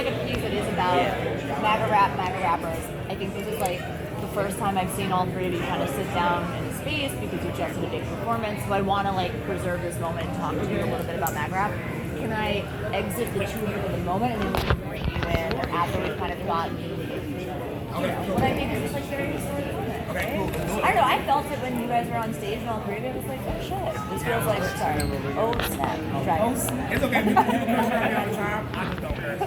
like a piece that is about MAGA rappers. I think this is like the first time I've seen all three of you kind of sit down in a space because you just did a big performance. So I want to like preserve this moment and talk to you a little bit about MAGA rap. Can I exit the two of you for the moment and then we can bring you in after we've kind of gotten what I think is just like very historic moment. Okay, cool. I don't know, I felt it when you guys were on stage and all three of you was like, oh shit. This feels like, sorry. Oh snap. Dragons. It's okay. People curse around me all the time. I just don't curse.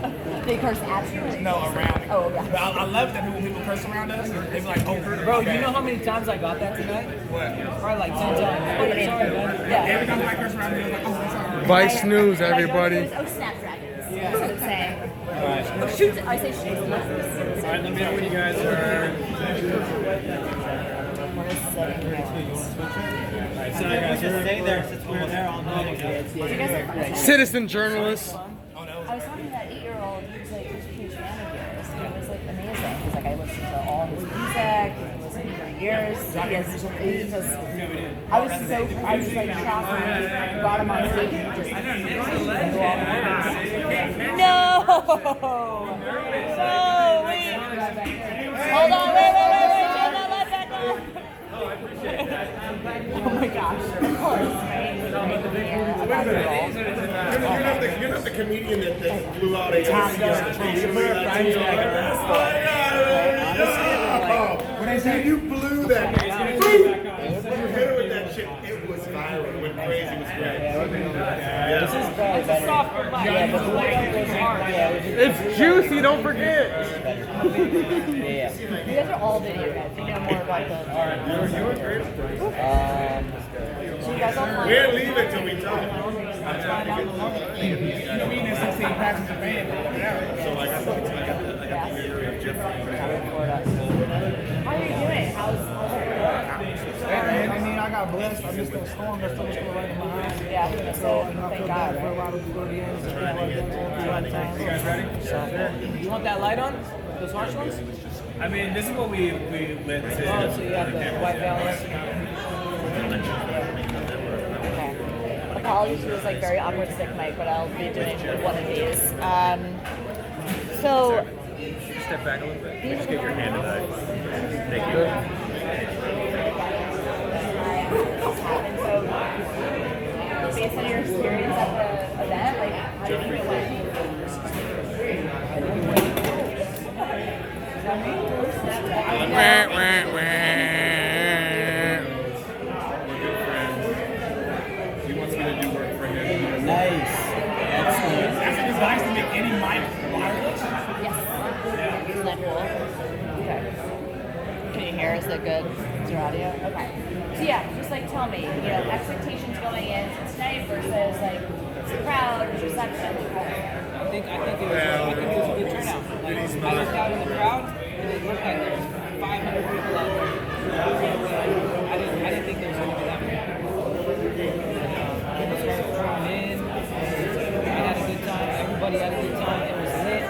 They curse at you? No, around me. Oh, yeah. But I love that when people curse around us. They be like, oh, Bro, you know how many times I got that tonight? what? Probably like 10 times. Oh, sorry, man. Yeah. Every time I curse around me, I'm like, oh, sorry. Vice News, everybody. Oh, snapdragons. That's what I'm saying. Oh, shoot. I say shoot. Alright, let me know when you guys are. Alright, sorry guys, just stay there since we're there all night. Citizen journalist. I was talking to that 8-year-old, he was like, he was a huge fan of yours. And it was like amazing. He's like, I listened to all his music, he listened for years. I was like shocked when he brought him on stage and he just knew all the words. No! No, wait. Hold on, wait. No, let that go. Oh my gosh. Of course, right? You're not the comedian that blew out a when I say you blew that, boom! You hit her with that shit. It was viral. It went crazy. It was great. It's a soft It's juicy, don't forget. You guys are all video guys. You know more about the. So you guys all We didn't leave it till we talked. How are you doing? How's I mean, I got blessed. I missed that storm. That storm was still right in my house. yeah, So, so you know, I thank feel God, bad for a right? lot of people at the end. So, you guys ready? You want that light on? Those harsh ones? I mean, this is what we lit to. Oh, so you have the white balance. Okay. Apologies for this like very awkward stick mic, but I'll be doing one of these. So Step back a little bit. Just get your hand in that. Thank you. So based on your experience at the event, like how do you think it went? He wants me to do work for him. Nice. That's a device to make any mic wireless. Yes. Isn't that cool? Okay. Can you hear? Is that good? Is your audio? Okay. So yeah, just like tell me, expectations going in tonight versus like the crowd, reception. I think it was a good turnout. Like, I looked out in the crowd and it looked like there was 500 people out there. I didn't think there was going to be that many people. People started throwing in. I had a good time. Everybody had a good time. It was lit.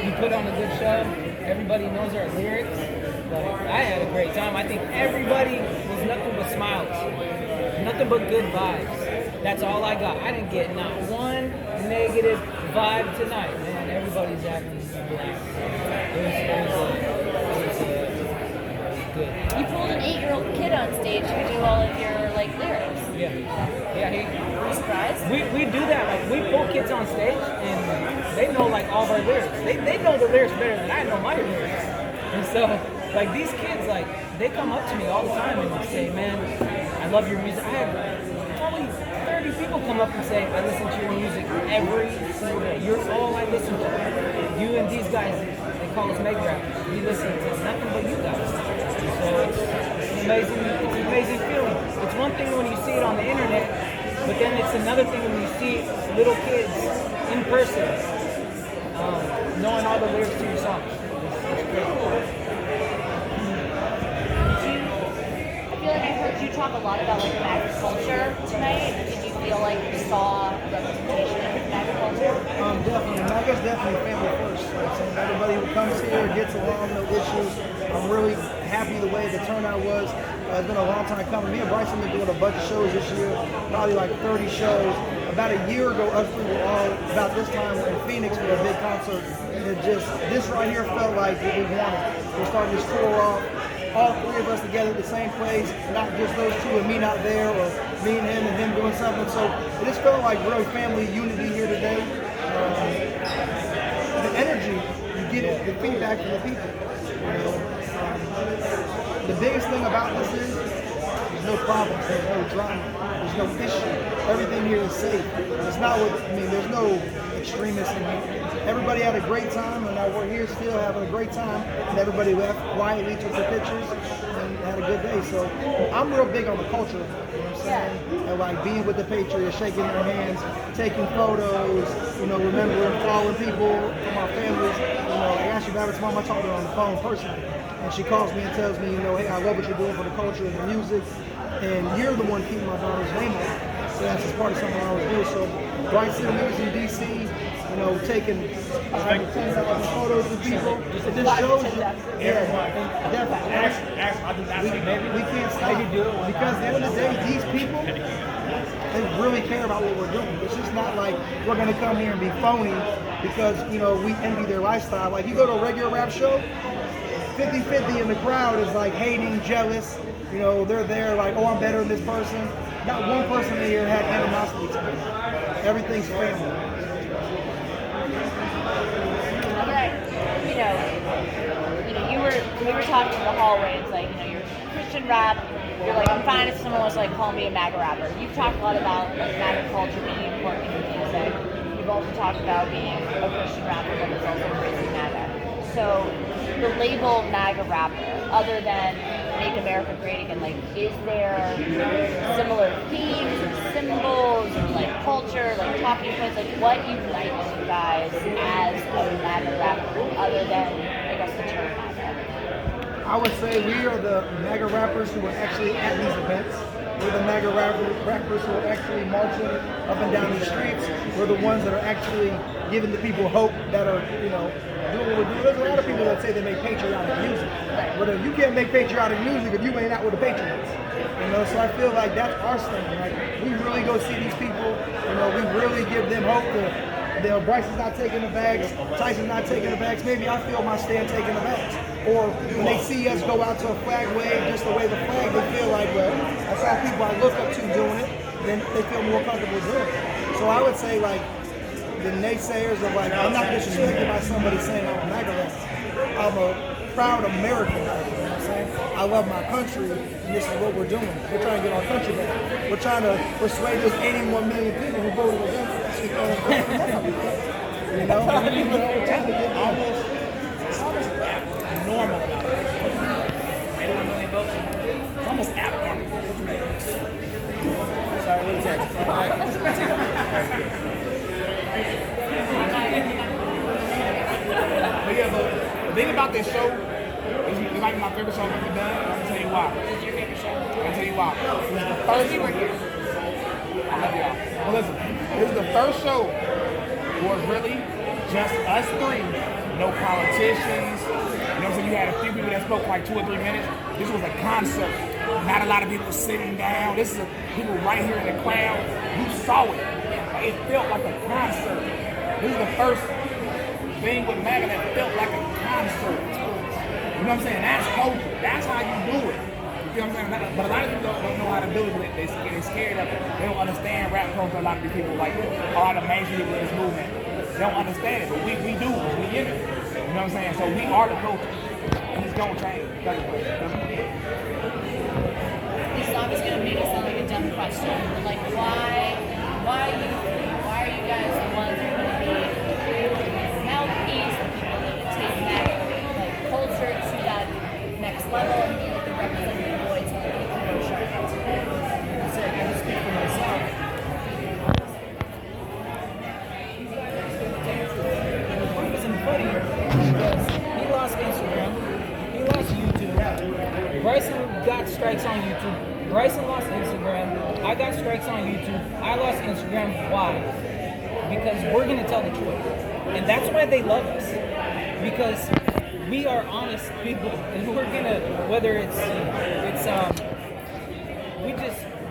You put on a good show. Everybody knows our lyrics. But I had a great time. I think everybody was nothing but smiles. Nothing but good vibes. That's all I got. I didn't get not one negative vibe tonight, man. Everybody's acting black. It was good. You pulled an 8-year-old kid on stage who do all of your like lyrics. Yeah. Were you surprised? We do that. Like we pull kids on stage and they know like all of our lyrics. They know the lyrics better than I know my lyrics. And so like these kids like they come up to me all the time and say, man, I love your music. I had probably 30 people come up and say, I listen to your music every single day. You're all I listen to. You and these guys, they call us mega rappers. We listen to nothing but you guys. So it's an amazing feeling. It's one thing when you see it on the internet, but then it's another thing when you see little kids in person, knowing all the lyrics to your songs. It's great. I feel like I heard you talk a lot about like agriculture tonight. Did you feel like you saw representation of agriculture? Definitely. MAGA's definitely family first. Like I'm saying, everybody who comes here gets along, no issues. I'm really happy the way the turnout was. It's been a long time coming. Me and Bryson been doing a bunch of shows this year, probably like 30 shows. about a year ago, us three were all about this time in Phoenix for a big concert, and this right here felt like what we wanted. We're starting this tour off, all three of us together at the same place, not just those two and me not there, or me and him doing something. So it just felt like real family unity here today. The energy, you get it, the feedback from the people. The biggest thing about this is there's no problems, there's no drama, there's no issue. Everything here is safe. It's not what, there's no extremists in here. Everybody had a great time, and now we're here still having a great time, and everybody left quietly, took their pictures, and had a good day. So I'm real big on the culture, you know what I'm saying? And like being with the Patriots, shaking their hands, taking photos, remembering, following people from our families. Like Ashley Babbitt's mom, I talked to her on the phone personally, and she calls me and tells me, hey, I love what you're doing for the culture and the music, and you're the one keeping my daughter's name on. So that's just part of something I always do. So Bryson lives in D.C., taking 10,000 photos with people. It just shows you. Definitely. We can't stop. Because at the end of the day, these people, they really care about what we're doing. It's just not like we're going to come here and be phony because, we envy their lifestyle. Like, you go to a regular rap show, 50-50 in the crowd is like hating, jealous. They're there like, oh, I'm better than this person. Not one person in here had animosity to me. Everything's family. We were talking in the hallways, like, you're Christian rap, you're like, I'm fine if someone was like, call me a MAGA rapper. You've talked a lot about like MAGA culture being important in music. You've also talked about being a Christian rapper, but it's also embracing MAGA. So the label MAGA rapper, other than Make America Great Again, like, is there similar themes or symbols or like culture, like talking points, like what unites you guys as a MAGA rapper, other than, I guess, the term MAGA? I would say we are the MAGA rappers who are actually at these events. We're the MAGA rappers who are actually marching up and down these streets. We're the ones that are actually giving the people hope, that are, doing what we're doing. There's a lot of people that say they make patriotic music. But you can't make patriotic music if you ain't out with the Patriots. So I feel like that's our stand. Like, we really go see these people. We really give them hope. Bryson's not taking the bags, Tyson's not taking the bags. Maybe I feel my stand taking the bags. Or when they see us go out to a flag wave, just to wave the flag, they feel like, well, I saw people I look up to doing it, then they feel more comfortable doing it. So I would say, like, the naysayers of like, I'm not disrespected by somebody saying I'm a MAGA rapper. I'm a proud American. You know what I'm saying? I love my country, and this is what we're doing. We're trying to get our country back. We're trying to persuade those 81 million people who voted against us. We're trying to get almost normal about it. 81 million votes. It's almost abnormal. Sorry, what is that? But yeah, the thing about this show is it might be my favorite show I've ever done. I'm gonna tell you why. This is your favorite show? I'm gonna tell you why. This is the first show. I love y'all. Well, listen, this is the first show where it's really just us three, no politicians. So you had a few people that spoke for like 2 or 3 minutes. This was a concert. Not a lot of people sitting down. This is people right here in the crowd. You saw it. It felt like a concert. This is the first thing with MAGA that felt like a concert. You know what I'm saying? That's culture. That's how you do it. You know what I'm saying? But a lot of people don't know how to do it. They're scared of it. They don't understand rap culture. A lot of these people, like all the mainstream people in this movement, they don't understand it. But we do. We in it. You know what I'm saying? So we are the culture. And it's going to change. This song is going to make it sound like a dumb question, but like, why are you guys the ones who are going to be mouthpiece, the people that would take that like culture to that next level and be like the representative voice of the people who are sharp? So I can speak for myself. He lost Instagram. He lost YouTube. Bryson got strikes on YouTube. Bryson lost Instagram. I got strikes on YouTube. I lost Instagram. Why? Because we're gonna tell the truth, and that's why they love us. Because we are honest people, and we're gonna, whether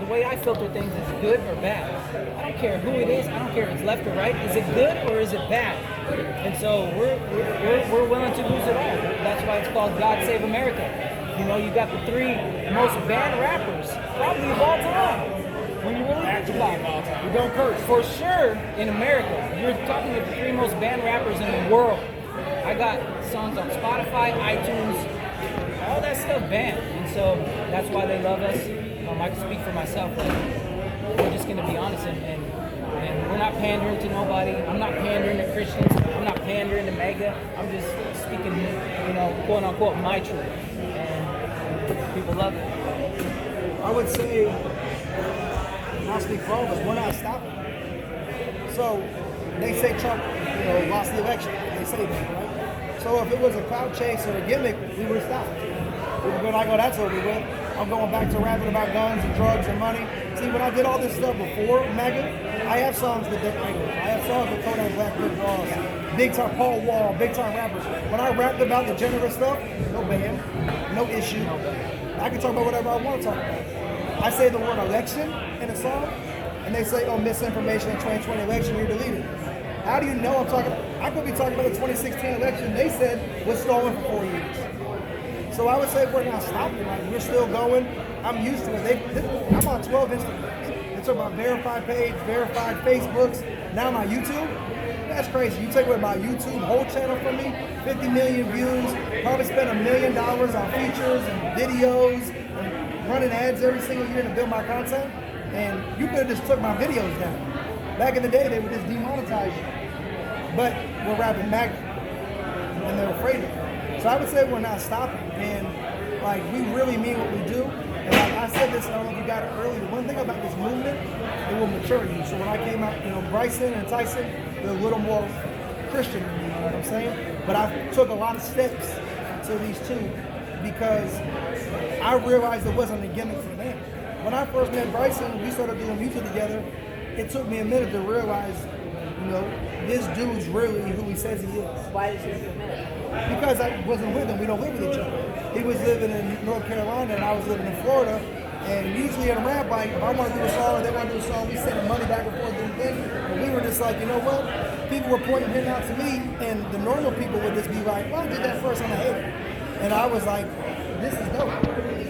the way I filter things is good or bad. I don't care who it is. I don't care if it's left or right. Is it good or is it bad? And so we're willing to lose it all. That's why it's called God Save America. You know, you got the 3 most banned rappers probably of all time. When you really think about it, We don't curse. for sure in America, you're talking to the 3 most banned rappers in the world. I got songs on Spotify, iTunes, all that stuff banned, and so that's why they love us. I can speak for myself. Like, we're just gonna be honest, and we're not pandering to nobody. I'm not pandering to Christians. I'm not pandering to Mega. I'm just speaking, you know, quote unquote, my truth, and people love it. I would say, I'll speak for all of us, we're not stopping. So they say Trump, lost the election. They say that, right? So if it was a clout chase or a gimmick, we would have stopped. We would go, that's over with. I'm going back to rapping about guns and drugs and money. See, when I did all this stuff before MAGA, I have songs with Dick Idols. I have songs with Kodak Black, Rick Ross, big time Paul Wall, big time rappers. When I rapped about the generous stuff, no ban, no issue. I can talk about whatever I want to talk about. I say the word election in a song, and they say, misinformation in 2020 election, you're deleted. How do you know I'm talking? I could be talking about the 2016 election they said was stolen for 4 years. So I would say we're not stopping. Like, we're still going. I'm used to it. I'm on 12 Instagrams. They talk about verified page, verified Facebooks. Now my YouTube. That's crazy. You take away my YouTube whole channel from me, 50 million views. Probably spend $1 million on features and videos and running ads every single year to build my content. And you could have just took my videos down. Back in the day, they would just demonetize you. But we're rapping MAGA, and they're afraid of it. So I would say we're not stopping, and like we really mean what we do. And like I said this, I don't know if you got it earlier. One thing about this movement, it will mature you. So when I came out, Bryson and Tyson, they're a little more Christian than me, you know what I'm saying? But I took a lot of steps to these two because I realized it wasn't a gimmick for them. When I first met Bryson, we started doing music together. It took me a minute to realize, this dude's really who he says he is. Why did you take a minute? Because I wasn't with him. We don't live with each other. He was living in North Carolina and I was living in Florida. And usually in a rap, like, if I want to do a song or they want to do a song, we sending money back and forth and things. And we were just like, you know what? People were pointing him out to me, and the normal people would just be like, well, I did that first on a hater. And I was like, this is dope.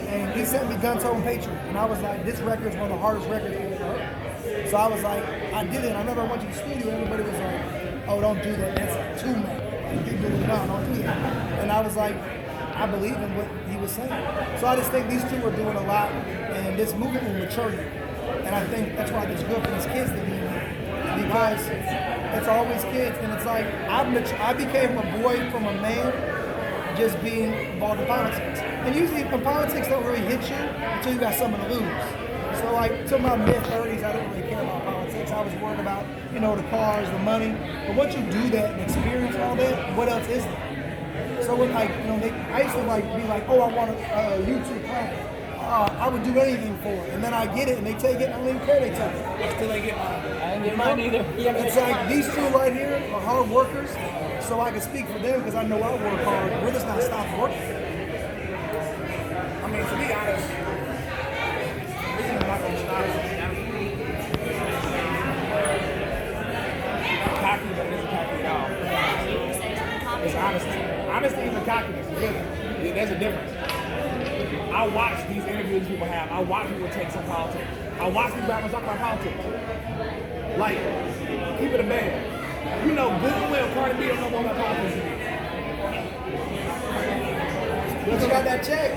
And he sent me Gun Tone Patriot. And I was like, this record is one of the hardest records I've ever heard. So I was like, I did it. I remember I went to the studio, everybody was like, oh, don't do that. That's too much. No, don't do that. And I was like, I believe in what he was saying. So I just think these two are doing a lot, and this movement will mature you. And I think that's why it's good for these kids to be in here. Because it's always kids, and it's like, I became a boy from a man just being involved in politics. And usually when politics don't really hit you until you got something to lose. So like, till my mid-30s, I didn't really care about politics. I was worried about, the cars, the money. But once you do that and experience all that, what else is there? So when I used to be like, oh, I want a YouTube platform. I would do anything for it. And then I get it and they take it and I don't even care they take it. I still ain't get mine. I didn't get mine either. It's like these two right here are hard workers, so I can speak for them because I know I work hard. We're just not stopping working. I mean, to be honest, this is not going to stop us. Cocky, but it isn't cocky at all. It's honesty. Honesty isn't cockiness. Really. There's a difference. I watch these interviews people have. I watch people take some politics. I watch people have talk about politics. Like, keep it a man. You know good and well Cardi B don't know more about politics. But you got that check.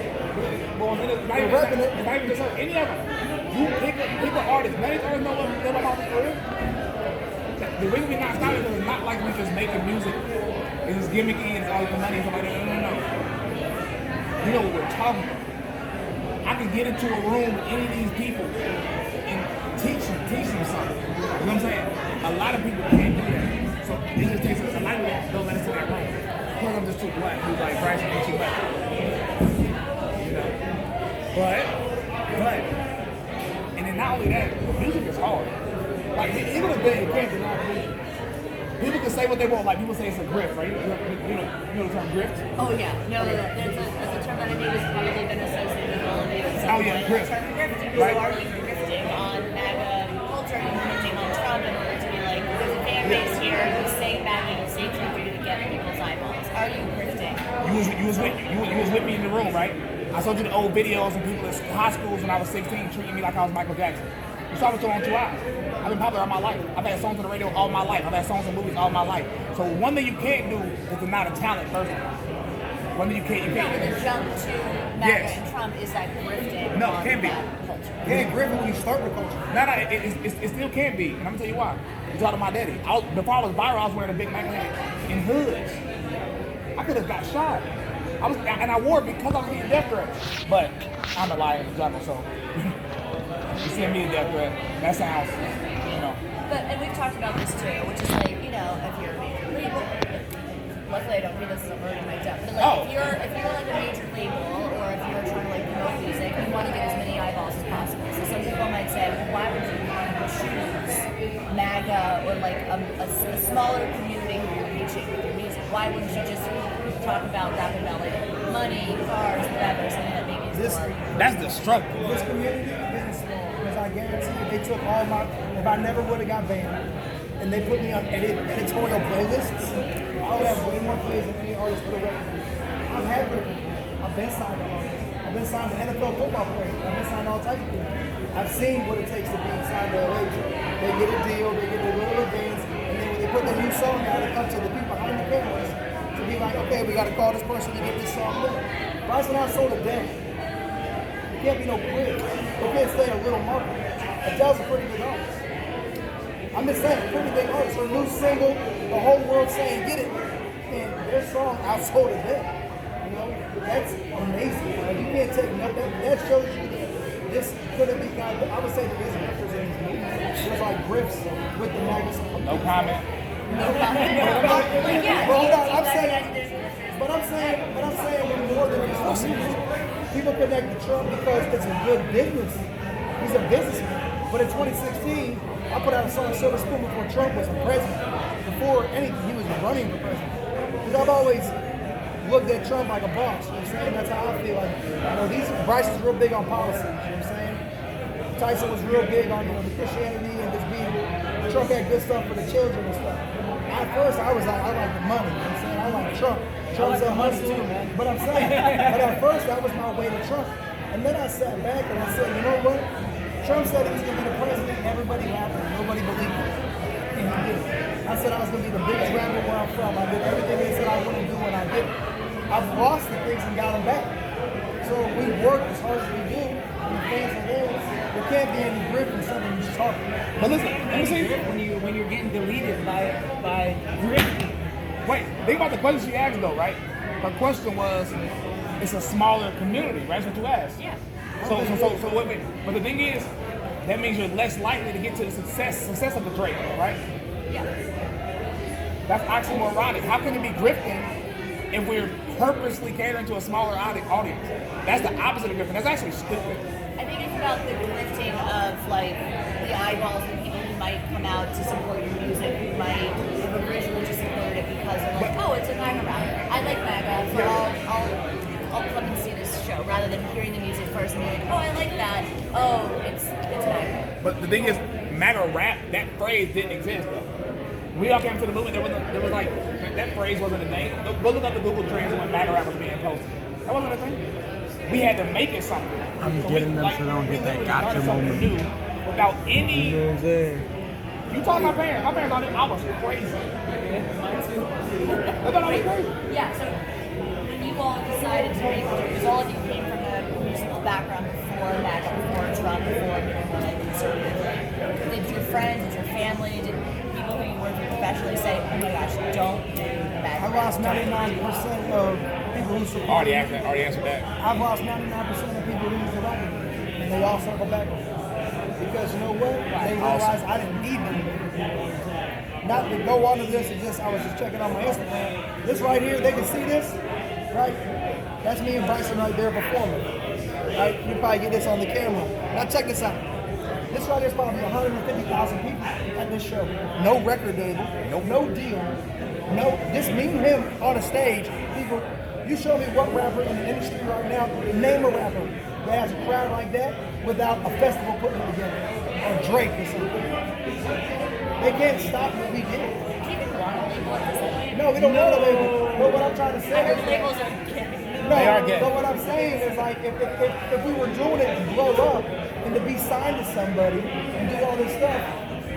Well, not even just any of them. You pick an artist. Many artists know what about politics for real. The reason we're not stopping is not like we just making music. It's just gimmicky and it's all the money and stuff like that. No. You know what we're talking about. I can get into a room with any of these people and teach them something. You know what I'm saying? A lot of people can't do that. So it just takes us a lot of them don't let us in that room. Because I'm just too black. Who's like Bryson is too black. But and then not only that, the music is hard. Like even if they can't deny the music. People can say what they want, like people say it's a grift, right? You know the term grift? Oh yeah, no, that's a term that I think has probably been associated with all of you. So oh yeah, grift. Grifting. Right? So are you grifting? you was with me in the room, right? I showed you the old videos of people in high schools when I was 16 treating me like I was Michael Jackson. You saw it on 2 eyes. I've been popular all my life. I've had songs on the radio all my life. I've had songs in movies all my life. So one thing you can't do is deny the talent first. One thing you can't No, but the jump to MAGA and Trump is that grifting. No, it can't be. You can't grip it when you start with culture. No, it still can be, and I'm gonna tell you why. You talk to my daddy. Before I was viral, I was wearing a big MAGA hat in hoods. I could have got shot. I wore it because I was getting death threats. But I'm a liar, so you send me a death threat. That sounds, But, and we've talked about this too, which is like, if you're a major label, luckily I don't mean this as a word in my depth, but like if you're like a major label, or if you're trying to like promote music, you want to get as many eyeballs as possible. So some people might say, well, why would you want to choose MAGA or like a smaller community who you're reaching with your music? Why wouldn't you just talk about rapping about like money, cars, whatever, something that maybe is more? That's the struggle. This community isn't small, because I guarantee if they took all my, if I never would have got banned, and they put me on editorial playlists, I would have way more plays than any artist for the record. I've had records. I've been signed to artists. I've been signed to NFL football players. I've been signed to all types of people. I've seen what it takes to be signed to a label. They get a deal, they get a little advance, and then when they put the new song out, it comes to the people behind the cameras to be like, okay, we got to call this person to get this song done. Bryson I sold a demo. It can't be no quiz. It can't stay a little market. Adele's a pretty big artist. I'm just saying, pretty big artist. Her new single, the whole world saying get it. And their song outsold a demo. That's amazing. Like, you can't take nothing. That shows you that this could have been, I would say there is records in this movie. There's like riffs with the magazine. No comment. But hold on, I'm saying we're more than just music. People connect to Trump because it's a good business. He's a businessman. But in 2016, I put out a song, Silver Spoon, before Trump was the president. Before anything, he was running for president. Because I've always looked at Trump like a boss. You know what I'm saying? That's how I feel. Like, Bryson's real big on policy. You know what I'm saying? Tyson was real big on the Christianity and just being. Trump had good stuff for the children and stuff. At first, I was like, I like the money. You know what I'm saying? I like Trump. Trump's like money too, man. But I'm saying, but at first, that was my way to Trump. And then I sat back and I said, you know what? Trump said he was going to be the president, and everybody laughed and nobody believed it. And he did. I said I was going to be the biggest rapper where I'm from. I did everything they said I wouldn't do, and I did it. I've lost the things and got them back. So we work as hard as we do, and the fans are there. There can't be any grip in something you just talk about. But listen, let me say when you're getting deleted by grip. Wait, think about the question she asked though, right? Her question was, it's a smaller community, right? That's what you asked. Yeah. So wait. But the thing is, that means you're less likely to get to the success of the Drake, right? Yeah. That's oxymoronic. How can it be grifting if we're purposely catering to a smaller audience? That's the opposite of grifting. That's actually stupid. I think it's about the grifting of like the eyeballs and people who might come out to support your music, who might have originally just supported it because they're like, oh, it's a MAGA rapper. I like MAGA, so I'll come and see this show rather than hearing the music first and being like, oh, I like that. Oh, it's MAGA. But the thing is, MAGA rap, that phrase didn't exist though. We all came to the movement, there was like, that phrase wasn't a thing. Go look up the Google Trends when MAGA rap was being posted. That wasn't a thing. We had to make it something. I'm getting them so they don't get that gotcha moment. New, without any. You know what I'm saying? You talk to my parents. My parents thought I was crazy. They thought I was crazy. Yeah, so when you all decided to make it, because all of you came from a musical background before MAGA, before Trump, before being more like conservative. Did your friends, did your family, did people who you work with professionally say, oh my gosh, don't do MAGA? I lost 99% of people who support Already answered that. I've lost 99% of people who used to rock with me, and they all circle back on me. Because you know what? They realized I didn't need them. Not to go on to this, I was just checking on my Instagram. This right here, they can see this, right? That's me and Bryson right there performing. Right? You probably get this on the camera. Now check this out. This right here is probably 150,000 people at this show. No record label, no deal. No, just me and him on a stage. People, you show me what rapper in the industry right now, name a rapper that has a crowd like that without a festival putting it together. Or Drake or something. They can't stop what we did. Do you even want a label at this point? No, we don't want a label. But what I'm trying to say I heard is labels are gay. no, They are gay. but what I'm saying is like if we were doing it to blow up and to be signed to somebody and do all this stuff,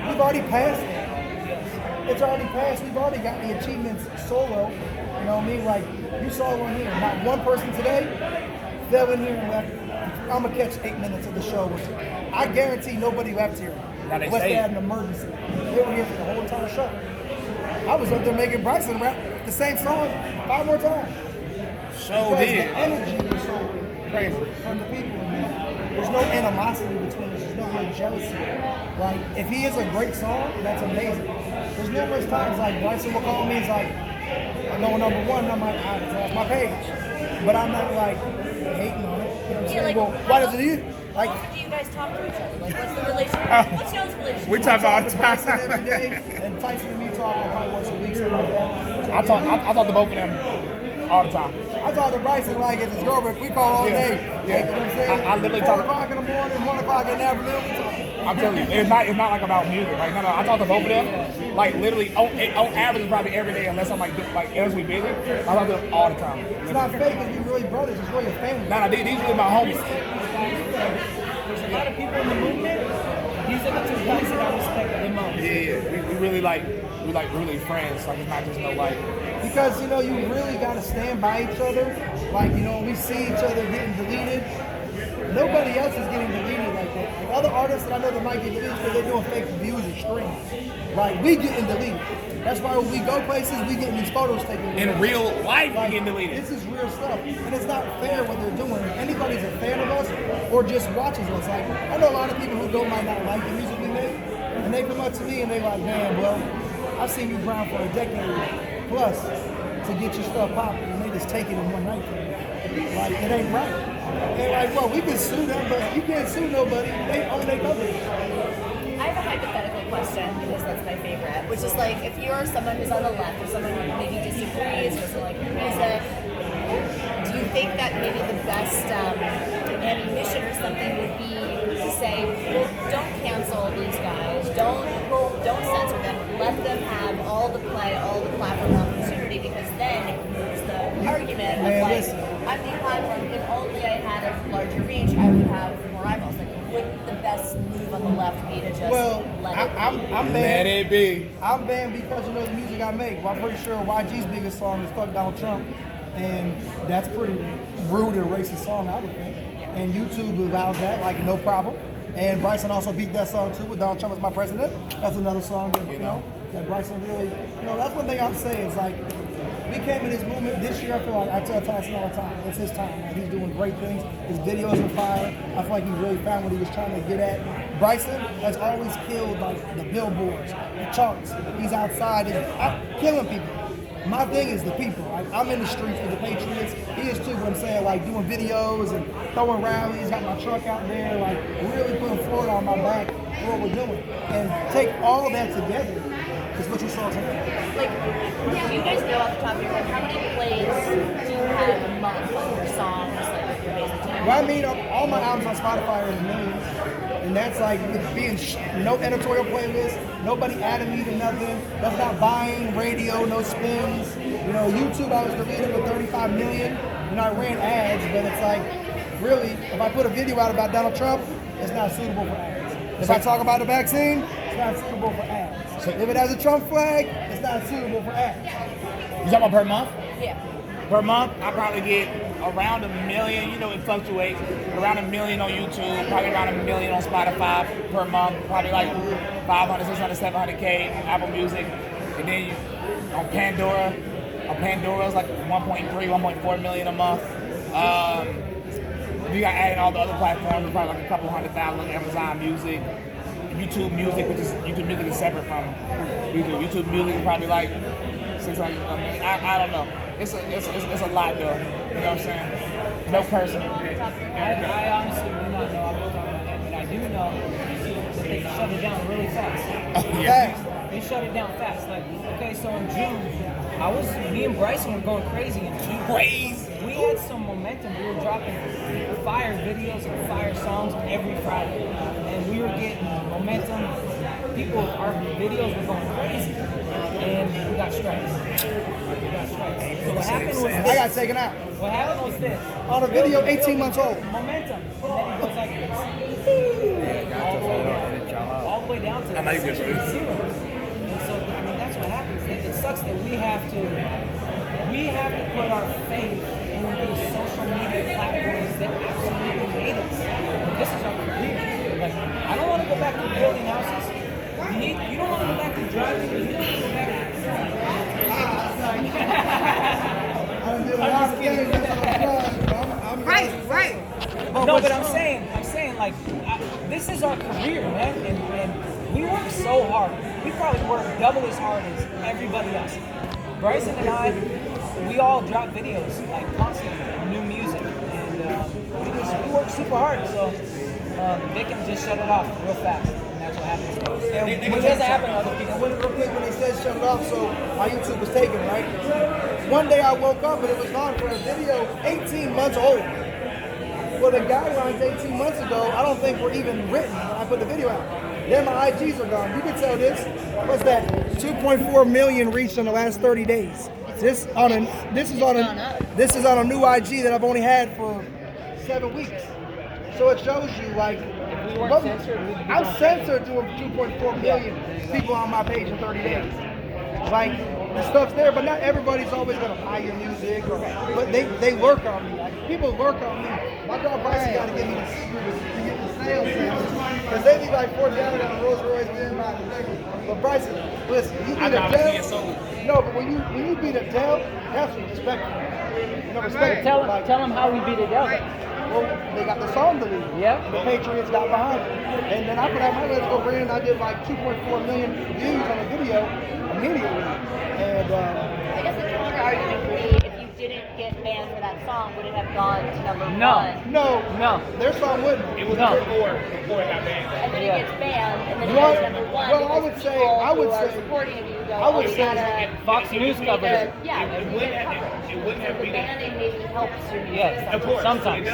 we've already passed it. It's already passed. We've already got the achievements solo. You know what I mean? Like you saw one here. Not one person today fell in here and left. I'm gonna catch 8 minutes of the show. I guarantee nobody left here Now they unless they stayed. had an emergency. They were here for the whole entire show. I was up there making Bryson rap the same song 5 more times. So Because did. the energy was so crazy from the people. There's no animosity between us. There's no real jealousy. Like, if he is a great song, that's amazing. There's numerous times, like, Bryson will call me, he's like, I know number one, and I'm like, all right, so that's my page. But I'm not, like, hating on it. You know what I'm saying? like, Well, why does it How like, often do you guys talk to each other? Like, what's the relationship? What's y'all's relationship? We talk all the Tyson every time. day, and Tyson and me talk probably once a week, something like that. I talk to both of them all the time. I talk to Bryson like it's his girlfriend. We call all day. Yeah. Like, you know what I'm saying? I literally 4 talk- o'clock in the morning, 1 o'clock in the afternoon. We talk. I'm telling you, it's not like about music. Like no, I talk to both of them. Like literally on average, probably every day, unless I'm like else we busy. I talk to them all the time. It's not fake. It's really brothers. It's really a family. Nah, these really my homies. There's a lot of people in the movement. These are the two guys that I respect the most. Yeah. We really really friends. Like it's not just no like. Because, you know, you really got to stand by each other. Like, you know, when we see each other getting deleted, nobody else is getting deleted like that. Like other artists that I know that might get deleted because they're doing fake views and streams. Like, we getting deleted. That's why when we go places, we getting these photos taken. In real life, Like, we getting deleted. This is real stuff. And it's not fair what they're doing. If anybody's a fan of us or just watches us, like, I know a lot of people who might not like the music we make, and they come up to me and they like, man, bro, I've seen you grind for a decade plus to get your stuff popping, and they just take it in one night from you. Like, it ain't right. And like, well, we can sue them, but you can't sue nobody. They own their company. I have a hypothetical question because that's my favorite, which is like if you're someone who's on the left or someone who maybe disagrees with like music, do you think that maybe the best ammunition or something would be to say, well, don't cancel these guys, don't censor them, let them have all the play, all the platform opportunity, because then it moves the argument of Man, like, listen. I'm the platform, if only I had a larger reach, I would have more eyeballs. Like, would the best move on the left be to just Well, let it be? I'm Let banned. it be. I'm banned because you know the music I make. Well, I'm pretty sure YG's biggest song is "Fuck Donald Trump," and that's pretty rude and racist song, I would think. And YouTube allows that, like no problem. And Bryson also beat that song too with "Donald Trump as my president." That's another song that you know that Bryson really, you know, that's one thing I'll say is like we came in this movement this year. I feel like I tell Tyson all the time, it's his time. Like, he's doing great things. His videos are fire. I feel like he really found what he was trying to get at. Bryson has always killed like the billboards, the charts. He's outside, killing people. My thing is the people. Like, I'm in the streets with the Patriots. He is too, but I'm saying like doing videos and throwing rallies, got my truck out there, like really putting Florida on my back for what we're doing. And take all of that together is what you saw tonight. Like, do you guys know off the top of your head how many plays do you have a month on your songs, like with your basic team? Well, I mean, all my albums on Spotify are millions. And that's like being no editorial playlist, nobody added me to nothing. That's not buying radio, no spins. You know, YouTube, I was deleted with 35 million. You know, I ran ads, but it's like, really, if I put a video out about Donald Trump, it's not suitable for ads. If I talk about the vaccine, it's not suitable for ads. If it has a Trump flag, it's not suitable for ads. You talking about per month? Yeah. Per month, I probably get around $1 million. You know, it fluctuates. Around $1 million on YouTube, probably around $1 million on Spotify per month. Probably like 500, 600, 700K on Apple Music. And then on Pandora's like 1.3, 1.4 million a month. You got adding all the other platforms, probably like a couple 100,000 on Amazon Music. YouTube Music, YouTube Music is separate from YouTube. YouTube Music is probably like 600. I mean, I don't know. It's a lot though. You know what I'm saying? No person. I honestly do not know. I will talk about that, but I do know that they shut it down really fast. Yeah. They shut it down fast. Like, okay, so in June, me and Bryson were going crazy in June. Crazy. we had some momentum. We were dropping fire videos and fire songs every Friday, and we were getting momentum. Our videos were going crazy, and we got strikes. So what happened was I got taken out. What happened was this. On a video 18 months old. Momentum. And then it goes like this. All the way down to I'm not even zero. And so, I mean, that's what happens. It sucks that we have to put our faith in these social media platforms that absolutely made us. This is our career. Like, I don't want to go back to building houses. You don't want to go back to driving. You don't want to go back Right. No, but I'm saying, like, this is our career, man, and we work so hard. We probably work double as hard as everybody else. Bryson and I, we all drop videos like constantly, new music, and we work super hard. So they can just shut it off real fast, and that's what happens. And it doesn't happen to other people. Real quick, when they said shut it off, so my YouTube was taken, right? One day I woke up and it was gone for a video 18 months old. Well, the guidelines 18 months ago, I don't think were even written when I put the video out. Then my IGs are gone. You can tell this. What's that? 2.4 million reached in the last 30 days. This is on a new IG that I've only had for 7 weeks. So it shows you like I'm censored to 2.4 million people on my page in 30 days. Like the stuff's there, but not everybody's always gonna buy your music. But they lurk on me. Like people lurk on me. My dog Bryson got to give me the sales because they be like $4 on a Rolls Royce, but Bryson, listen, you beat a devil. No, but when you beat a devil, that's respect. You know, respect. Tell them how we beat a devil. Well, they got the song deleted. Yeah. The Patriots got behind it. And then I put out my Let's Go Brand. I did like 2.4 million views on the video immediately. And I guess the counter argument would be if you didn't get banned for that song, would it have gone to number one? No. Their song wouldn't. It was before it got banned. And then it gets banned, and then it goes to number one. Well, I would say, supporting it, you go, I would say Fox News covered it. Yeah, It wouldn't have the been. banning maybe helps your music. Yes, Of course. sometimes. No,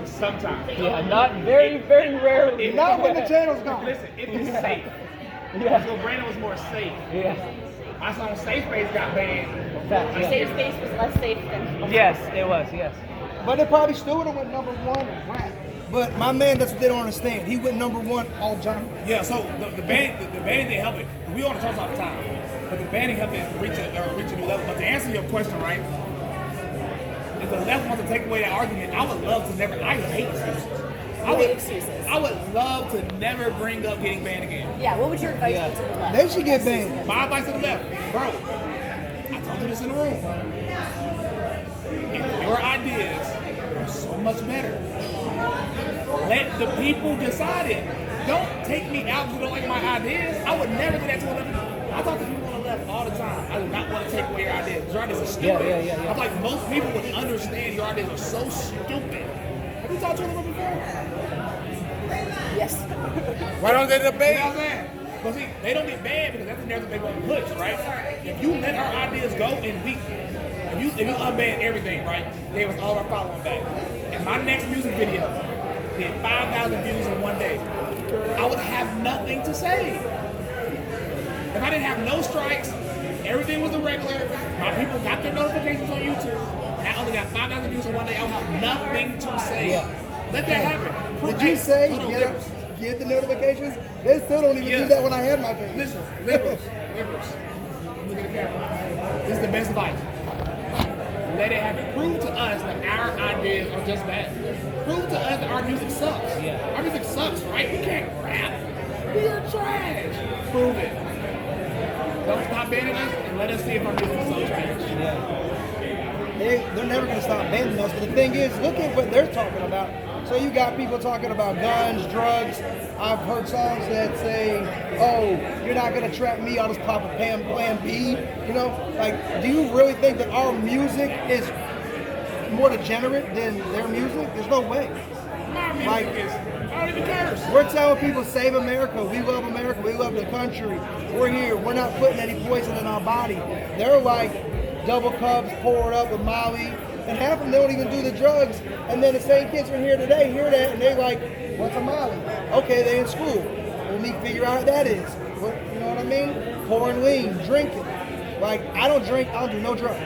sometimes. Yeah, not very, very rarely. not when the channel's gone. Listen, it was safe. Yeah. So Brandon was more safe. Yeah. My song Safe Space got banned. Fact, yeah. Safe Space was less safe than. Yes, it was. Yes. But it probably still would have went number one rap. But my man, that's what they don't understand. He went number one all genre. Yeah, so the banning didn't help it. We on the talk all the time, but the banning helped it reach a new level. But to answer your question, right? If the left wants to take away that argument, I would love to never. I hate excuses. I would love to never bring up getting banned again. Yeah, what would your advice be to the left? They should get banned. My advice to the left, bro. I told you this in the room. If your ideas are so much better, let the people decide it. Don't take me out because you don't like my ideas. I would never do that to a left. I talk to people on the left all the time. I do not want to take away your ideas. Your ideas are stupid. Yeah. I feel like most people would understand your ideas are so stupid. Have you talked to them before? Yes. Why don't they debate? You know what I'm saying? But see, they don't get banned because that's the narrative they want to push, right? If you let our ideas go and if you unban everything, right, gave us all our following back, and my next music video did 5,000 views in one day, I would have nothing to say. If I didn't have no strikes, everything was irregular, my people got their notifications on YouTube, and I only got 5,000 views in one day, I would have nothing to say. Let that happen. Did you say get the notifications? They still don't even do that when I had my page. Listen, liberals. Look at the camera. This is the best advice. Let it happen. Prove to us that our ideas are just bad. Prove to us that our music sucks. Yeah. Our music sucks, right? We can't rap. We are trash. Prove it. Don't stop banning us and let us see if our music is so trash. They're never going to stop banning us. But the thing is, look at what they're talking about. So you got people talking about guns, drugs. I've heard songs that say, oh, you're not going to trap me, I'll just pop a plan B. You know, like, do you really think that our music is more degenerate than their music? There's no way. Like, I don't even curse. We're telling people, save America. We love America. We love the country. We're here. We're not putting any poison in our body. They're like double cups poured up with Molly, and half of them don't even do the drugs. And then the same kids from here today hear that, and they like, what's a Molly? Okay, they in school. Well, we figure out what that is. What, you know what I mean? Pouring lean, drinking. Like, I don't drink, I don't do no drugs.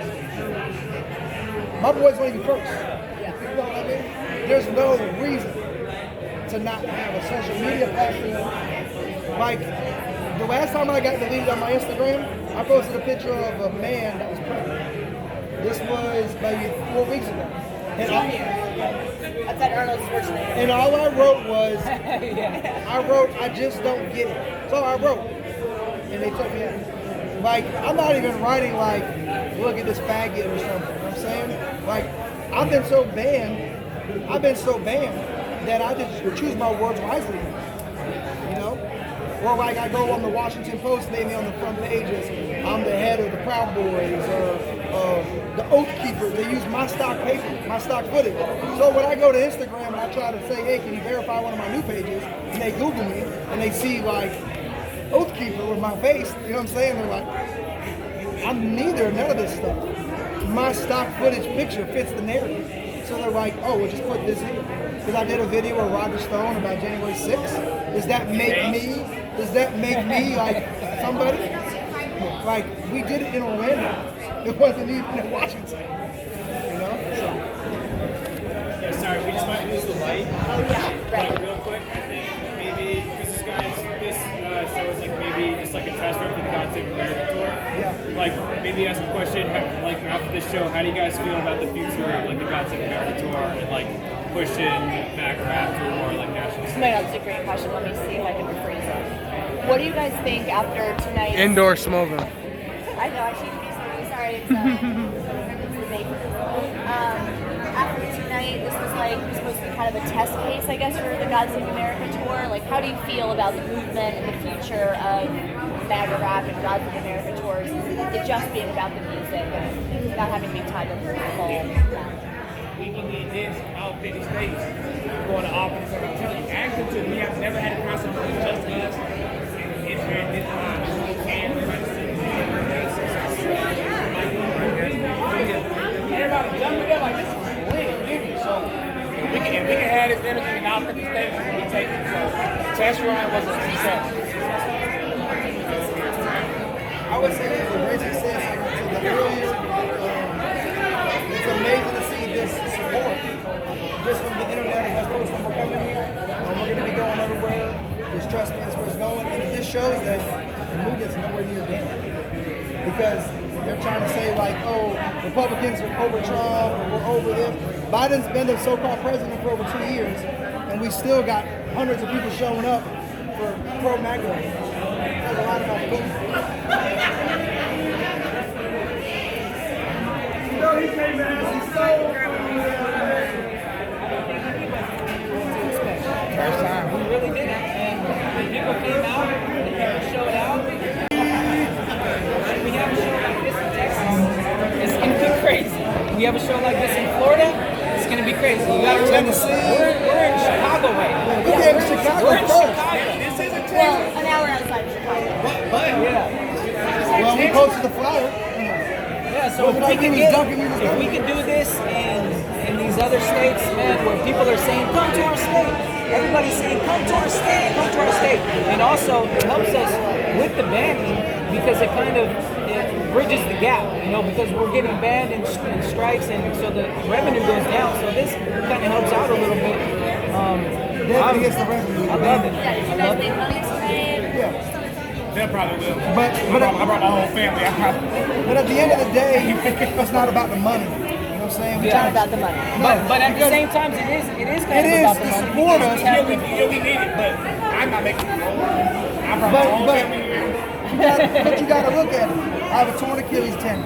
My boys don't even curse. You know what I mean? There's no reason to not have a social media platform. Like, the last time I got deleted on my Instagram, I posted a picture of a man that was pregnant. This was maybe 4 weeks ago. I said Arnold Schwarzenegger. And all I wrote was, I just don't get it. That's all I wrote. And they took me out. Like, I'm not even writing like, look at this faggot or something. You know what I'm saying? Like, I've been so banned that I just choose my words wisely. You know? Or like I go on the Washington Post, they me on the front pages, I'm the head of the Proud Boys, or the Oath Keepers. They use my stock paper, my stock footage. So when I go to Instagram and I try to say, hey, can you verify one of my new pages? And they Google me and they see like Oath Keeper with my face, you know what I'm saying? They're like, I'm none of this stuff. My stock footage picture fits the narrative. So they're like, oh, we'll just put this here. Because I did a video with Roger Stone about January 6th. Does that make me like somebody? Like, we did it in Orlando. It wasn't even in Washington. You know? So. Yeah, sorry, we just might lose the light. Oh, yeah, right. Like, real quick, I think maybe, because this show is like maybe just like a test run for the God Save America tour. Yeah. Like, maybe ask a question, like after this show, how do you guys feel about the future of like the God Save America tour and like pushing back rap to more like national? That's a great question. Let me see if I can rephrase it. What do you guys think after tonight? Indoor smoking. I know, I shouldn't be sorry. It's debate. After tonight, this was like supposed to be kind of a test case, I guess, for the God Save America tour. Like, how do you feel about the movement and the future of MAGA rap and God Save America tours? It just being about the music and not having to be tied to political. We can get this out 50 states. Going to Auburn, so I'm telling you, actually, we have never had a concert with just us. It's very different. Everybody jumping there like this is lit, so we can have this energy in all 50 states and we take it. So test run was a success. I would say it's a great success. To the earlier, it's amazing to see this support. Just from the internet, as folks when we're coming here, we're going to be going everywhere. Just trust me, that's where it's going. And it just shows that the movement's nowhere near dead. Because they're trying to say like, oh, Republicans are over Trump or we're over this. Biden's been the so-called president for over 2 years, and we still got hundreds of people showing up for pro-MAGA. There's a lot about the movement. You know he came out, he's so First time. We really did it. And when people came out, the people showed out. We have a show like this in Texas, it's going to be crazy. We have a show like this in Florida, it's going to be crazy. You got to remember, we're in Chicago right now. We're in Chicago. We're in Chicago. This isn't Well, an hour outside of Chicago. Well, we posted the flyer. Yeah, so if we can do this in these other states, man, where people are saying, come to our state. Everybody's saying, come to our state, come to our state. And also, it helps us with the banning because it kind of bridges the gap, you know, because we're getting banned and strikes, and so the revenue goes down. So this kind of helps out a little bit. Definitely gets the revenue. I love it. Yeah, did you guys make money tonight? Yeah. They probably will. But I brought my whole family. But at the end of the day, it's not about the money. You know what I'm saying? It's not about the money. But at the same time, it is kind of about the to money. support us. We need it, but I'm not making it. I brought my whole family here. But you gotta look at it. I have a torn Achilles tendon.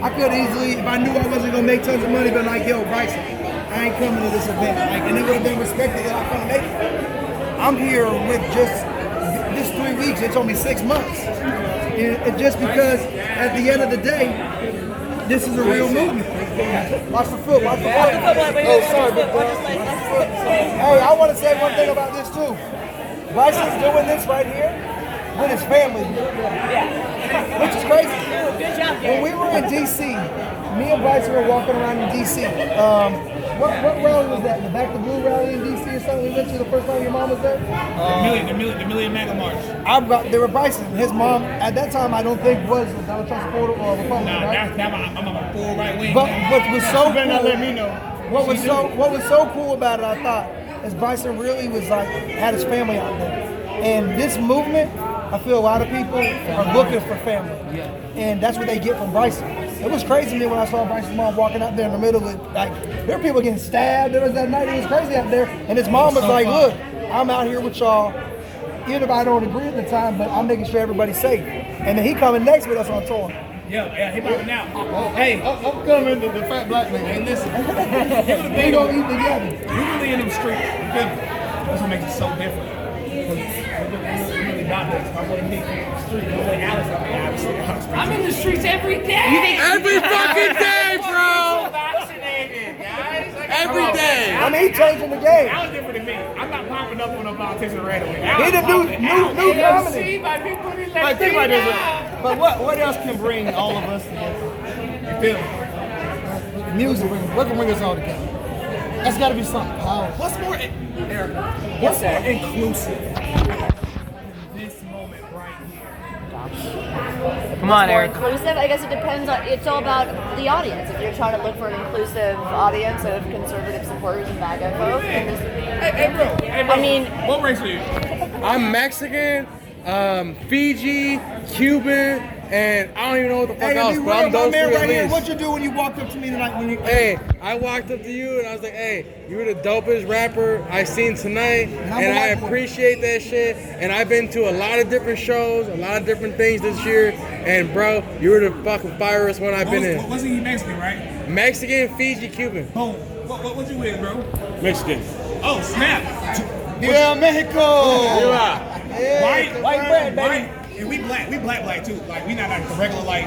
I could easily, if I knew I wasn't gonna make tons of money, but like, yo, Bryson, I ain't coming to this event. Like, and it would have been respected that I couldn't make it. I'm here with just this 3 weeks. It told me 6 months. And just because at the end of the day, this is a real movement. Watch the foot. Watch the foot. Oh, sorry, big bro. Hey, I want to say one thing about this too. Bryson's doing this right here with his family, Yeah. which is crazy. Good job, When Gary. we were in DC, me and Bryson were walking around in DC. What rally was that? The Back to Blue rally in DC or something? We went to the first time your mom was there? The Million Mega March. There were Bryson. His mom, at that time, I don't think was a Donald Trump supporter or a Republican, Nah, right? I'm a full right wing. But what was so better not cool, let me know. what was so cool about it, I thought, is Bryson really was like had his family out there, and this movement, I feel a lot of people are looking for family, and that's what they get from Bryson. It was crazy to me when I saw Bryson's mom walking out there in the middle of like there were people getting stabbed. There was that night. It was crazy out there, and his mom was like, "Look, I'm out here with y'all." Even if I don't agree at the time, but I'm making sure everybody's safe. And then he coming next with us on tour. Yeah, he popping now. Hey, I'm coming to the fat black man. hey, listen. We gonna eat together. We really in them streets. That's what makes it so different. We really got this. My boy Nick in the street. My boy Alex, obviously. I'm in the streets every day. Every fucking day, bro. Vaccinated, guys. Every day. I mean, he changing the game. Alex different than me. I'm not popping up on a politician randomly. He the new comedy. See my people in that Like, think about thing this. now. But what else can bring all of us together? You feel me? Music. What can bring us all together? That's got to be something powerful. What's more, Erica? What's more inclusive? This moment right here. Come on, More Eric. inclusive? I guess it depends on, it's all about the audience. If you're trying to look for an inclusive audience of conservative supporters and MAGA folk, then this would be. Hey, bro. I mean, What race are you? I'm Mexican, Fiji, Cuban, and I don't even know what the fuck Hey, else, to be but I'm real, my those man three right at here, least. what you do when you walked up to me tonight? When you, Hey, I walked up to you and I was like, hey, you were the dopest rapper I seen tonight, and I appreciate that shit. And I've been to a lot of different shows, a lot of different things this year, and bro, you were the fucking firest one I've been in. Wasn't he Mexican, right? Mexican, Fiji, Cuban. Boom. What you with, bro? Mexican. Oh, snap. Yeah, Mexico. White bread, baby. And we black too. Like we not like the regular like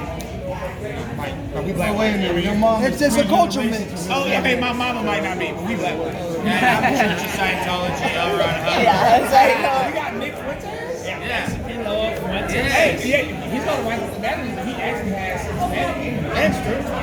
we black. Wait a minute, your mom. it's just a culture mix. Oh yeah, hey, my mama might not be, but we black. I'm Church of Scientology all around. yeah, it's like, We got mixed winters. Hey, he's not white. That is, he actually has Hispanic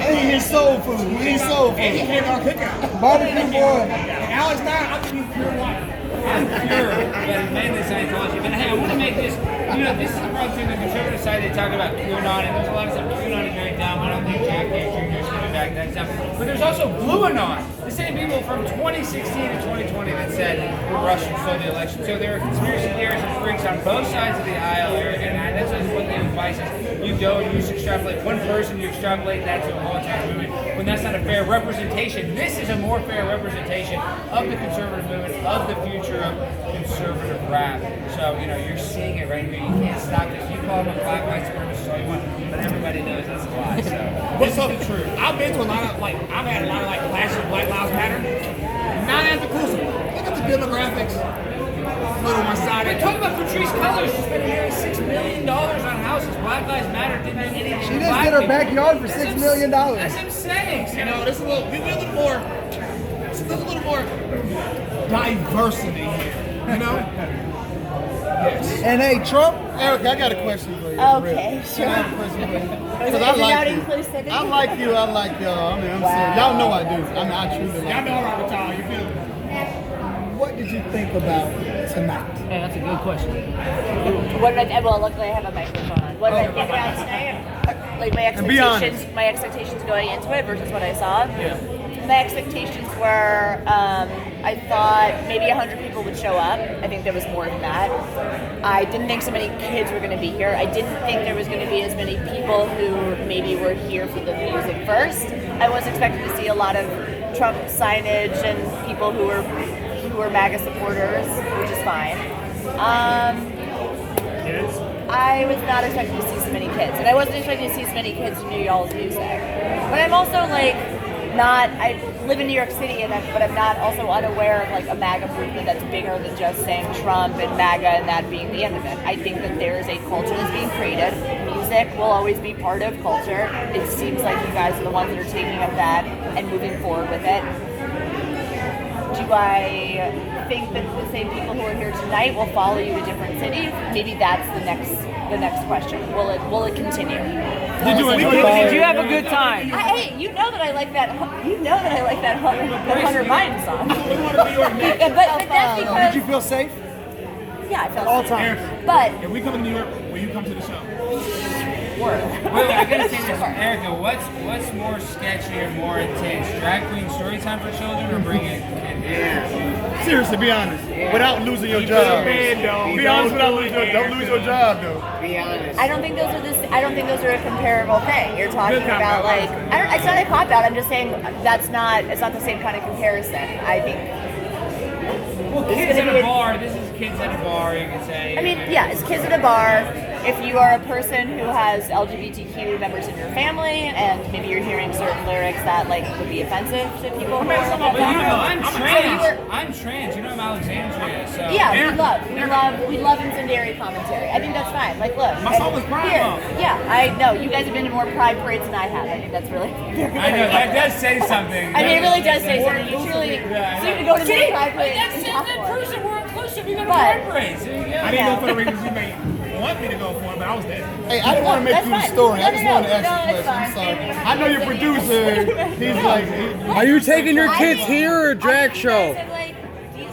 And he soul food. He soul and he food. had our cookout. Barbecue boy. And Alex Stein, I think he's pure white. I'm pure, but mainly Scientology. But hey, I want to make this, this is the problem too, the conservative side, they talk about QAnon, and there's a lot of stuff, QAnon is very dumb, I don't think Jack Jr. is coming back, that stuff. But there's also BlueAnon, the same people from 2016 to 2020 that said the Russians stole the election. So there are conspiracy theorists and freaks on both sides of the aisle, Eric, and that's what the advice is. You go and you just extrapolate one person, you extrapolate that to a whole entire movement, when that's not a fair representation. This is a more fair representation of the conservative movement, of the future of conservative rap. So, you're seeing it right here. You can't stop this. You call them a black white supremacist all you want, but everybody knows that's a lie. So, What's up? True. I've been to a lot of I've had a lot of clashes with Black Lives Matter. Not as inclusive. Look at the demographics. Little one sided. talk about Patrice Cullors spending nearly $6 million on houses. Black Lives Matter didn't do anything. She just did her backyard for $6 million. That's insane. There's a little more. There's a little more diversity here. Yes. And hey, Trump, Eric, I got a question for you. okay, sure. I got a question for you. Is Because I it like about you. inclusivity? I like you. I like y'all. I mean, I'm Wow. serious. Y'all know I do. I mean, I truly Y'all like know Robert Tyler, you feel me? what did you think about tonight? Hey, that's a good question. What did I? Well, luckily I have a microphone on. What did I think about tonight? Like my be honest. expectations going into it versus what I saw. Yeah. My expectations were, I thought maybe 100 people would show up. I think there was more than that. I didn't think so many kids were going to be here. I didn't think there was going to be as many people who maybe were here for the music first. I was expecting to see a lot of Trump signage and people who were MAGA supporters, which is fine. I was not expecting to see so many kids, and I wasn't expecting to see so many kids to New Y'all's music. But I'm also I live in New York City, but I'm not also unaware of a MAGA movement that's bigger than just saying Trump and MAGA and that being the end of it. I think that there is a culture that's being created. Music will always be part of culture. It seems like you guys are the ones that are taking up that and moving forward with it. Do I think that the same people who are here tonight will follow you to different cities. Maybe that's the next question. Will it continue? Did you have a good time? Hey, you know that I like that. You know that I like that Hunter Biden song. but that's because. Did you feel safe? Yeah, I felt All safe. time. But If we come to New York, will you come to the show? word. Wait, I gotta say this, Erica. What's more sketchy or more intense? Drag queen story time for children or bringing kids? Yeah. Seriously, be honest. Without losing your job. Be honest without losing your job. Don't lose your job, though. Be honest. I don't think those are a comparable thing. You're talking about like it's not a cop out. I'm just saying it's not the same kind of comparison. I think. Well, kids at a bar. This is kids at a bar. You can say. I mean, yeah, it's kids at a bar. If you are a person who has LGBTQ members in your family, and maybe you're hearing certain lyrics that like would be offensive to people who are of that But you know, I'm background. trans. I'm trans. You know, I'm Alexandria. So Yeah, we love incendiary commentary. I think that's fine. Like, look, My song was Pride here, Month. yeah, I know you guys have been to more pride parades than I have. I think that's really. I know that does say something. I mean, it really does say something. You truly seem to go to many pride parades. That's and it. talk That more. person. We're inclusive. You got to But- pride parades. There you go. I didn't go for the reasons you may want me to go for, but I was there. Hey, I didn't want to make That's you the fine. story. I No, just no, wanted to no, ask you a it's question. I'm fine. sorry. I know your producer. He's like, Are you taking your kids here or a drag show?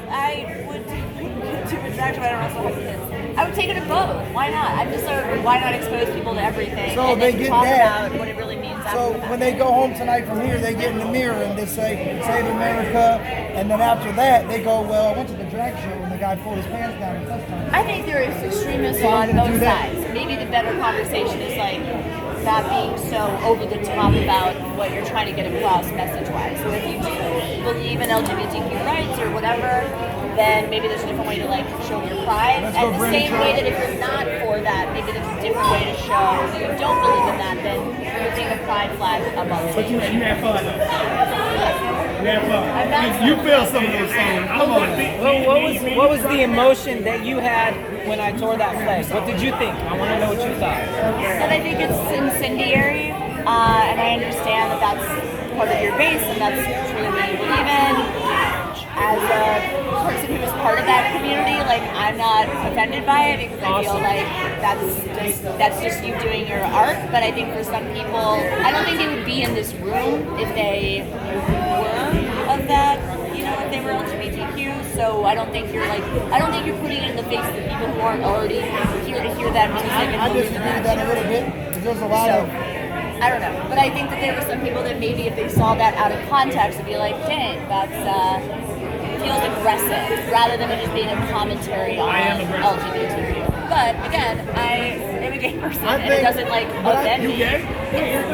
I would do a drag show. I don't also have kids. I would take it to both. Why not? I'm just sort of why not expose people to everything So and they then get talk that. about what it really means. So after the when fact. they go home tonight from here, they get in the mirror and they say, "Save America," and then after that, they go, "Well, I went to the drag show and the guy pulled his pants down and touched on me." I think there is extremists So I'm on gonna both do that. sides. Maybe the better conversation is like not being so over the top about what you're trying to get across message-wise. So if you do believe in LGBTQ rights or whatever, then maybe there's a different way to like show your pride. Let's go, And the Brandon same Trump. way that if you're not for that, maybe there's a different way to show that you don't believe in that than using a pride flag above But you had fun, though. You had fun. You feel some of those songs. I'm on it. What was the emotion that you had when I tore that flag? What did you think? I want to know what you thought. And I think it's incendiary, and I understand that that's part of your base, and that's truly what you believe in. As a person who is part of that community, like I'm not offended by it because I feel like that's just you doing your art. But I think for some people, I don't think they would be in this room if they were of that, if they were LGBTQ. So I don't think you're putting it in the face of the people who aren't already here to hear that music. And I believe in disagree with that a little bit because there's a lot of. I don't know, but I think that there were some people that maybe if they saw that out of context would be like, dang, that's feels aggressive, rather than it just being a commentary on LGBTQ. But again, I am a gay person, and it doesn't offend me.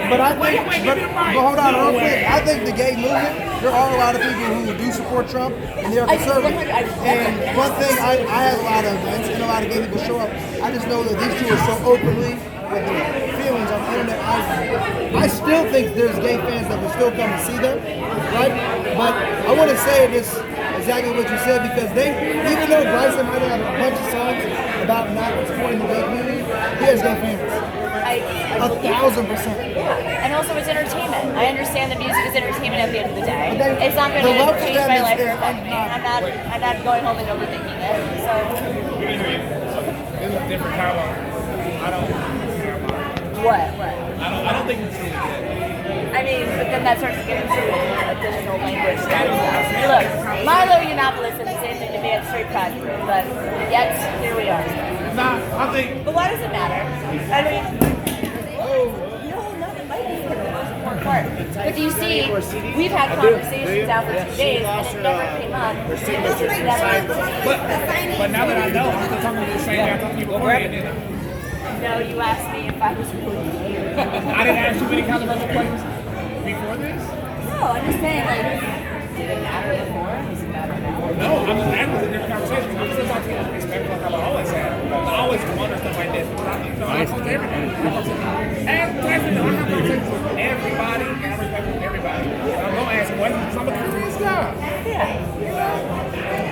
But I think, but hold on, real quick. I think the gay movement, there are a lot of people who do support Trump, and they are conservative. And one thing, I have a lot of events, and a lot of gay people show up. I just know that these two are so openly with their feelings on the internet. I still think there's gay fans that will still come and see them, right? But I want to say this exactly what you said because even though Bryson might have a bunch of songs about not supporting the gay community, he has gay fans. 1,000%. And also it's entertainment. I understand that music is entertainment at the end of the day. It's not going the love to for change them my is life or there. affect me. I'm not going home and overthinking it. So It's a different kind of. I don't care about it. what? I don't think it's good. I mean, but then that starts to get into additional language stuff. Look, Milo Yiannopoulos said the same thing to me at Straight Pride Group, but yet here we are. Nah, I think. But why does it matter? I mean, no, it might be for the most important part. But do you see, we've had conversations out for 2 days, and it never came up. This is never. But now that I know, I'm still talking to the same guy I talked to you before. No, you asked me if I was really here. I didn't ask you any controversial questions before this. No, I'm just saying, did it matter before? Does it matter now? No, I'm just having a different conversation. I'm still talking to you respectful like I always have. I always wonder stuff like this. I talk to everybody. I have conversations with everybody, and I respect everybody. And I'm going to ask questions. I'm going to do this guy.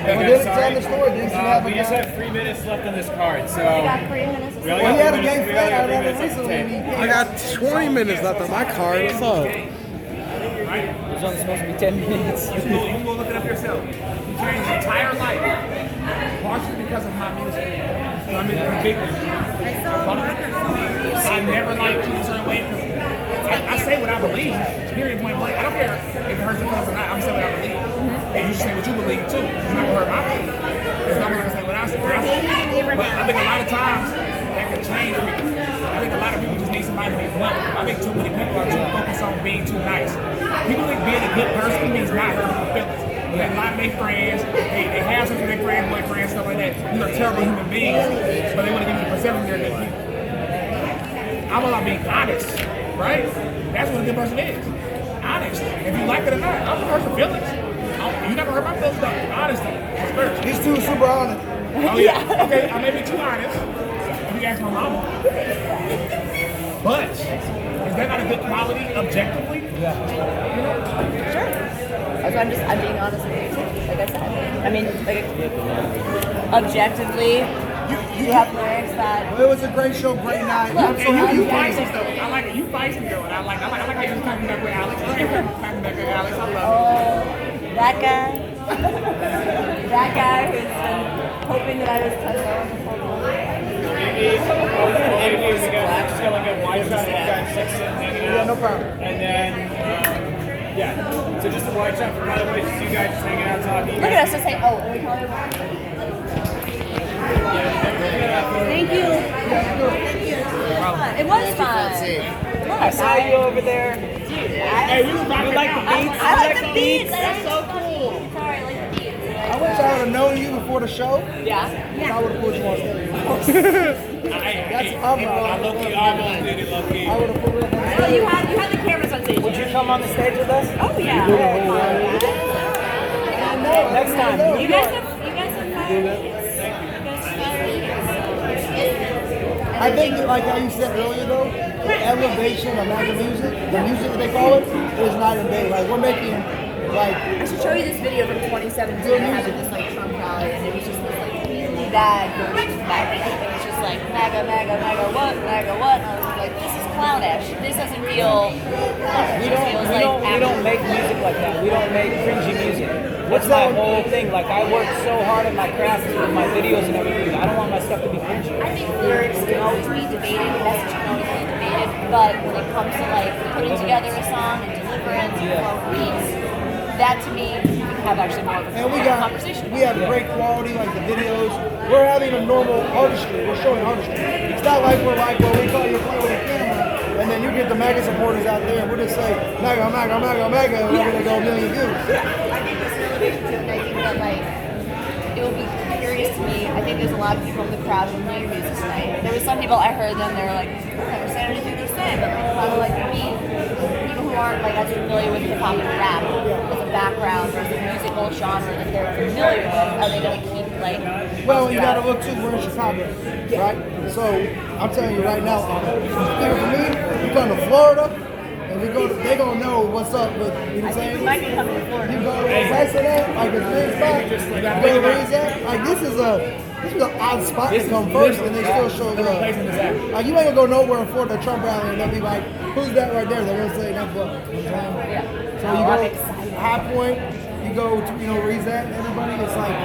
Well, didn't tell the story. Didn't you have a We just guy? have 3 minutes left on this card, so. We got 3 minutes. We only Well, he got had a 3 gay minutes. We fan only got out 3 of minutes recently. left. and he I got 20 minutes left on my card. What's up? I right? It was only supposed to be 10 minutes. You can go look it up yourself. He changed his entire life, partially because of my music. I mean, the big I never liked you a certain way. I say what I believe. Period, point blank. I don't care if it hurts your feelings or not. I'm saying what I believe. And you should say what you believe too. You're not gonna hurt my feelings. It's not gonna say what I say. But I think a lot of times that can change people. I think a lot of people just need somebody to be blunt. I think too many people are too focused on being too nice. People think being a good person means not hurting their feelings. They lie to their friends, they have sex with their friends, boyfriends, stuff like that. These are terrible human beings, but they want to give you the perception they're good people. I'm about being honest, right? That's what a good person is. Honest. If you like it or not, I'm the person feelings. You're not gonna hurt my feelings though. Honesty. That's first. He's too super honest. Oh yeah. Okay, I may be too honest. If you ask my mama. But is that not a good quality objectively? Sure. That's why I'm being honest with you. Like I said. I mean, like objectively, you have lyrics that. Well, it was a great show, great night. I'm so happy You you feisty came. though. I like it. You feisty though. And I like how you're talking back with Alex. Talking back with Alex. I love Oh, that guy. That guy who's been hoping that I was touched on the whole Yeah, no problem. And then, yeah. So just a wide shot for by the way, just you guys just hanging out talking. Look at us just saying, oh, we call it. Thank you. It was fun. I saw you over there. Dude, Hey, we was rocking like out. the beats? I like the beats. That's so cool. Sorry, I like the beats. I wish I would have known you before the show. Yeah. I would have put you on stage. That's I low-key almost did it, low-key. I would have put you on stage. Well, you had the cameras on stage. Would you come on the stage with us? Oh yeah. Next time. You guys have fun. I think that, like how you said earlier though, the elevation of MAGA music, the music that they call it, is night and day. Like we're making like I should show you this video from 2017 having this like Trump rally, and it was just this like really bad version of MAGA. It was just like MAGA, MAGA, MAGA, what, MAGA, what? And I was like, this is clownish. This doesn't feel. We don't make music like that. We don't make cringy music. That's my whole thing. Like I work so hard at my craft with my videos and everything. I don't want my stuff to be cringy. I think lyrics can always be debated, message can always be debated, but when it comes to like putting together a song and deliverance or beats, that to me we can have actually more of a conversation. We have great quality, like the videos. We're having a normal artistry. We're showing artistry. It's not like we're like, well, we call you play with a camera, and then you get the MAGA supporters out there, and we'll just say MAGA, MAGA, MAGA, MAGA, and we're gonna go a million views. I think this is really good, and I think that like it will be curious to me. I think there's a lot of people in the crowd who know your music tonight. There was some people I heard them, they were like, I don't understand anything they're saying, but people kind of like me. People who aren't like as familiar with hip hop and rap as a background or as a musical genre that they're familiar with, are they gonna keep like? Well, you gotta look too. We're in Chicago, right? So I'm telling you right now, for me, you come to Florida, and they gonna know what's up with. You know what I'm saying? We might be coming to Florida. You go to Bryson, like a big spot. You go to raise that. Like this is an odd spot to come first, and they still show love. Like you ain't gonna go nowhere in Florida, Trump rally, and they'll be like, "Who's that right there?" They're gonna say that's Buck. You know what I'm saying? So you go High Point, you go to raise that. Everybody, it's like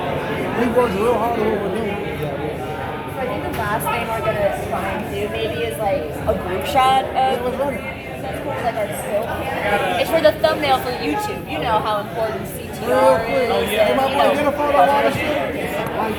we worked real hard on what we're doing. So I think the last thing we're gonna try and do maybe is like a group shot of like our still camera. It's for the thumbnail for YouTube. You know how important CTR is. You might want to identify a lot of shit. Like,